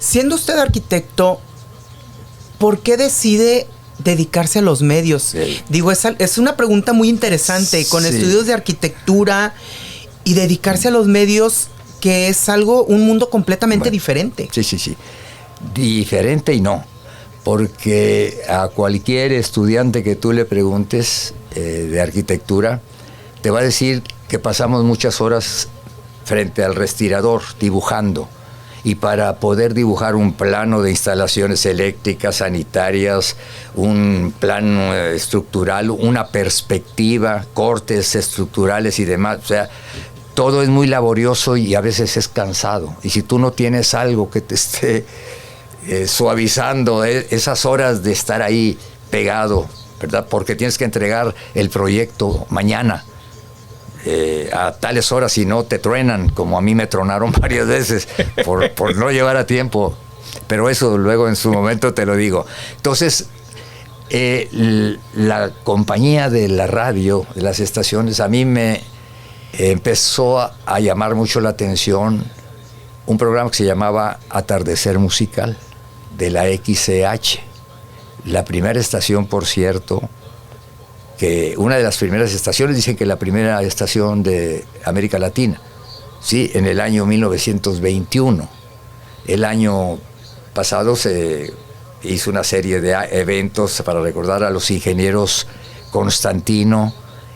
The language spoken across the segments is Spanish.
Siendo usted arquitecto, ¿por qué decide dedicarse a los medios? Sí. Digo, es una pregunta muy interesante, con estudios de arquitectura y dedicarse a los medios, que es un mundo completamente diferente. Sí. Diferente y no. Porque a cualquier estudiante que tú le preguntes de arquitectura, te va a decir que pasamos muchas horas frente al respirador dibujando. Y para poder dibujar un plano de instalaciones eléctricas, sanitarias, un plano estructural, una perspectiva, cortes estructurales y demás, o sea, todo es muy laborioso y a veces es cansado. Y si tú no tienes algo que te esté suavizando esas horas de estar ahí pegado, ¿verdad? Porque tienes que entregar el proyecto mañana. A tales horas, si no te truenan, como a mí me tronaron varias veces por no llevar a tiempo, pero eso luego en su momento te lo digo. Entonces la compañía de la radio, de las estaciones, a mí me empezó a llamar mucho la atención un programa que se llamaba Atardecer Musical de la XCH, la primera estación, por cierto, que una de las primeras estaciones, dicen que la primera estación de América Latina, sí, en el año 1921. El año pasado se hizo una serie de eventos para recordar a los ingenieros Constantino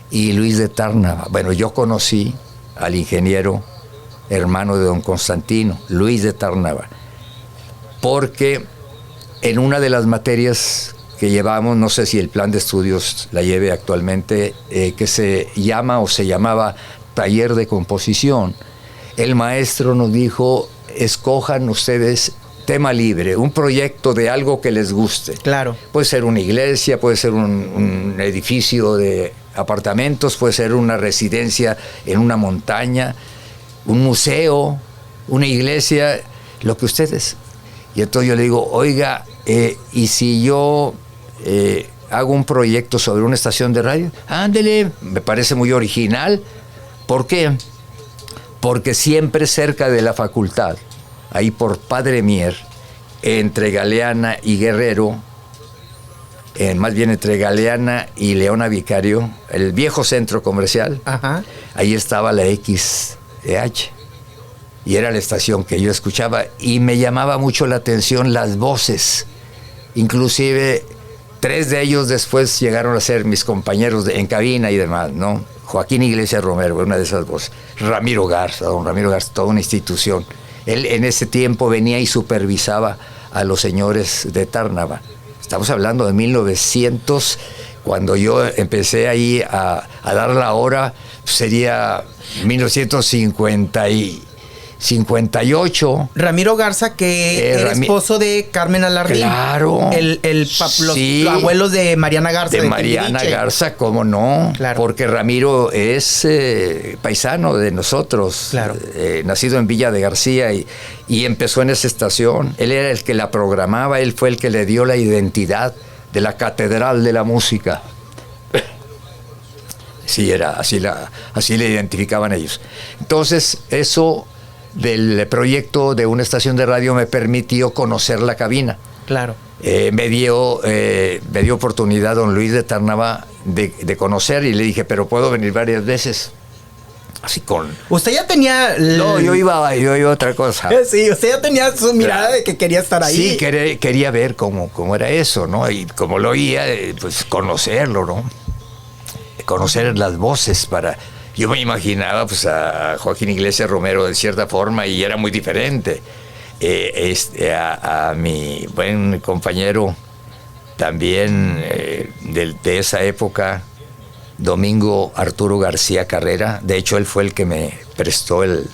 y Luis de Tárnava. Bueno, yo conocí al ingeniero hermano de don Constantino, Luis de Tárnava, porque en una de las materias que llevamos, no sé si el plan de estudios la lleve actualmente, que se llamaba taller de composición, el maestro nos dijo: escojan ustedes tema libre, un proyecto de algo que les guste. Claro. Puede ser una iglesia, puede ser un edificio de apartamentos, puede ser una residencia en una montaña, un museo, una iglesia, lo que ustedes. Y entonces yo le digo: oiga, ¿y si yo hago un proyecto sobre una estación de radio? Ándele, me parece muy original. ¿Por qué? Porque siempre cerca de la facultad, ahí por Padre Mier, entre Galeana y Guerrero, más bien entre Galeana y Leona Vicario, el viejo centro comercial, Ajá. Ahí estaba la XEH. Y era la estación que yo escuchaba y me llamaba mucho la atención las voces. Inclusive 3 de ellos después llegaron a ser mis compañeros en cabina y demás, ¿no? Joaquín Iglesias Romero, una de esas voces. Ramiro Garza, don Ramiro Garza, toda una institución. Él en ese tiempo venía y supervisaba a los señores de Tárnava. Estamos hablando de 1900, cuando yo empecé ahí a dar la hora, sería 1958. Ramiro Garza, que era esposo de Carmen Alarrín. Claro. Los sí, abuelos de Mariana Garza. De Mariana Garza, ¿cómo no? Claro. Porque Ramiro es paisano de nosotros. Claro. Nacido en Villa de García y empezó en esa estación. Él era el que la programaba, él fue el que le dio la identidad de la Catedral de la Música. Sí, era, así le identificaban ellos. Entonces, eso del proyecto de una estación de radio me permitió conocer la cabina. Claro. Me dio oportunidad don Luis de Tárnava de conocer, y le dije: pero puedo venir varias veces. Así con... Usted ya tenía... No, yo iba a otra cosa. Sí, usted ya tenía su mirada de que quería estar ahí. Sí, quería ver cómo era eso, ¿no? Y como lo oía, pues conocerlo, ¿no? Conocer las voces para... Yo me imaginaba pues a Joaquín Iglesias Romero de cierta forma y era muy diferente. A mi buen compañero también de esa época, Domingo Arturo García Carrera. De hecho, él fue el que me prestó el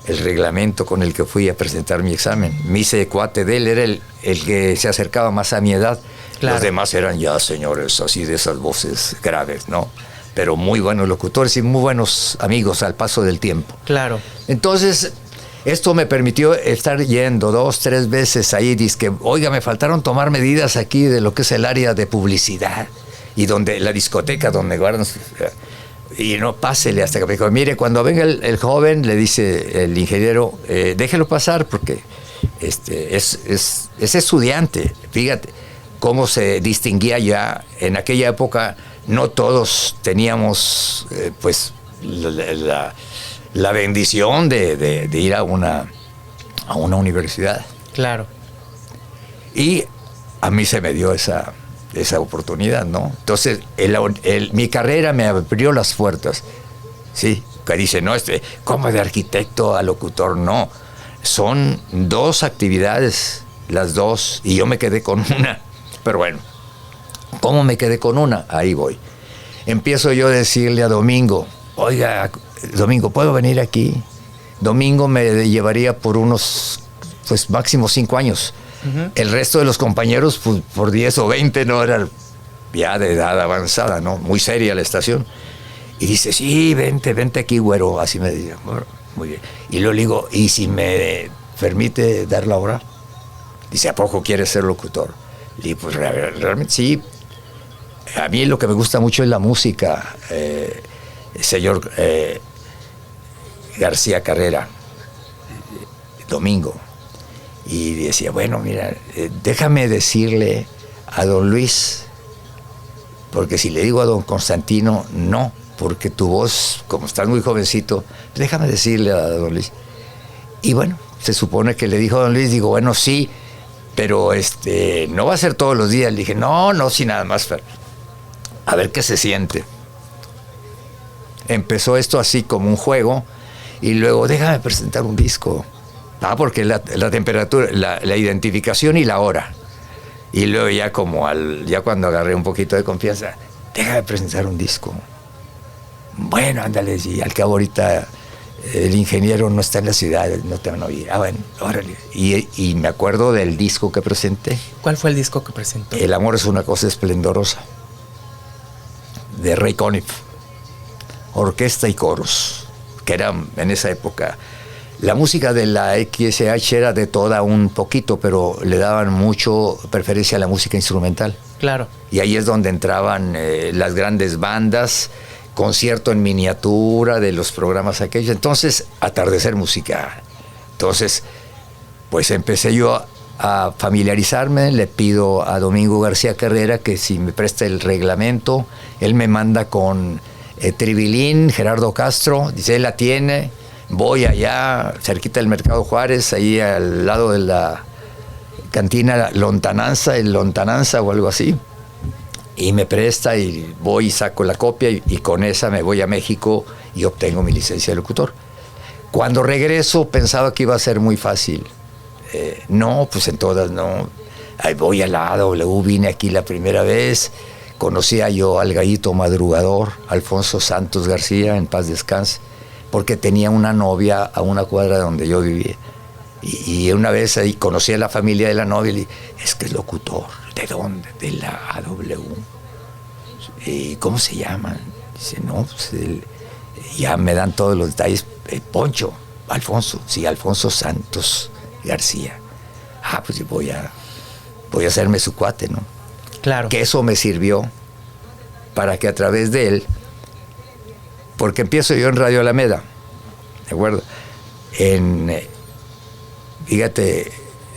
reglamento con el que fui a presentar mi examen. Me hice cuate de él, era el que se acercaba más a mi edad. Claro. Los demás eran ya señores así de esas voces graves, ¿no? Pero muy buenos locutores y muy buenos amigos al paso del tiempo. Claro. Entonces, esto me permitió estar yendo 2, 3 veces ahí. Dizque, oiga, me faltaron tomar medidas aquí de lo que es el área de publicidad y donde la discoteca donde guardan. Y no, pásele, hasta que me dijo: mire, cuando venga el joven, le dice el ingeniero, déjelo pasar porque es estudiante. Fíjate cómo se distinguía ya en aquella época. No todos teníamos pues la bendición de ir a una universidad. Claro. Y a mí se me dio esa oportunidad, ¿no? Entonces, mi carrera me abrió las puertas, ¿sí? Que dice, no, ¿cómo de arquitecto a locutor? No, son dos actividades, las dos, y yo me quedé con una. Pero bueno, ¿cómo me quedé con una? Ahí voy. Empiezo yo a decirle a Domingo, oiga, Domingo, ¿puedo venir aquí? Domingo me llevaría por unos, pues máximo 5 años. Uh-huh. El resto de los compañeros, pues, por 10 o 20, no eran ya de edad avanzada, ¿no? Muy seria la estación. Y dice, sí, vente aquí, güero. Así me dice, bueno, muy bien. Y luego le digo, ¿y si me permite dar la hora? Dice, ¿a poco quieres ser locutor? Le digo, pues realmente sí. A mí lo que me gusta mucho es la música, señor García Carrera, Domingo. Y decía, bueno, mira, déjame decirle a don Luis, porque si le digo a don Constantino, no, porque tu voz, como estás muy jovencito, déjame decirle a don Luis. Y bueno, se supone que le dijo a don Luis, digo, bueno, sí, pero no va a ser todos los días. Le dije, no, sí, nada más, a ver qué se siente. Empezó esto así como un juego, y luego, déjame presentar un disco. Porque la temperatura, la identificación y la hora. Y luego ya ya cuando agarré un poquito de confianza, déjame presentar un disco. Bueno, ándale, y al cabo ahorita el ingeniero no está en la ciudad, no te van a oír. Bueno, órale. Y me acuerdo del disco que presenté. ¿Cuál fue el disco que presentó? El amor es una cosa esplendorosa, de Ray Conniff. Orquesta y coros, que eran en esa época. La música de la XSH era de toda un poquito, pero le daban mucho preferencia a la música instrumental. Claro. Y ahí es donde entraban las grandes bandas, concierto en miniatura de los programas aquellos. Entonces, atardecer musical. Entonces, pues empecé yo a familiarizarme. Le pido a Domingo García Carrera que si me presta el reglamento. Él me manda con Tribilín, Gerardo Castro. Dice, él la tiene. Voy allá, cerquita del Mercado Juárez, ahí al lado de la cantina Lontananza o algo así, y me presta y voy y saco la copia y con esa me voy a México y obtengo mi licencia de locutor. Cuando regreso pensaba que iba a ser muy fácil. No, pues en todas no. Ahí voy a la AW, vine aquí la primera vez, conocía yo al gallito madrugador, Alfonso Santos García, en paz descanse, porque tenía una novia a una cuadra donde yo vivía. Y una vez ahí conocí a la familia de la novia y le dije, es que es locutor. ¿De dónde? De la AW. ¿Y cómo se llaman? Dice, no, pues ya me dan todos los detalles. Poncho, Alfonso, sí, Alfonso Santos García. Pues voy a hacerme su cuate, ¿no? Claro. Que eso me sirvió para que a través de él, porque empiezo yo en Radio Alameda, ¿de acuerdo? Fíjate,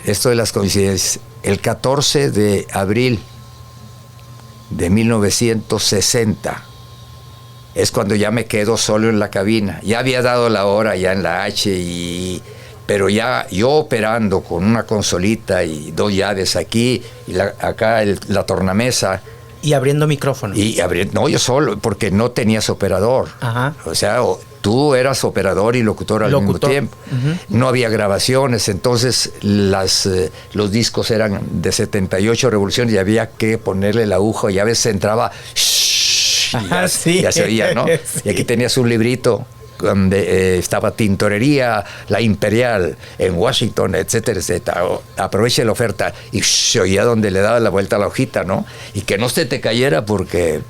esto de las coincidencias, el 14 de abril de 1960 es cuando ya me quedo solo en la cabina. Ya había dado la hora ya en la H, pero ya yo operando con una consolita y 2 llaves aquí, y acá la tornamesa. Y abriendo micrófono. No, yo solo, porque no tenías operador. Ajá. O sea, tú eras operador y locutor al mismo tiempo. Uh-huh. No había grabaciones, entonces los discos eran de 78 revoluciones y había que ponerle la aguja y a veces entraba ya se oía, ¿no? Sí. Y aquí tenías un librito donde estaba Tintorería La Imperial en Washington, etcétera, etcétera. Aproveche la oferta y se oía donde le daba la vuelta a la hojita, ¿no? Y que no se te cayera porque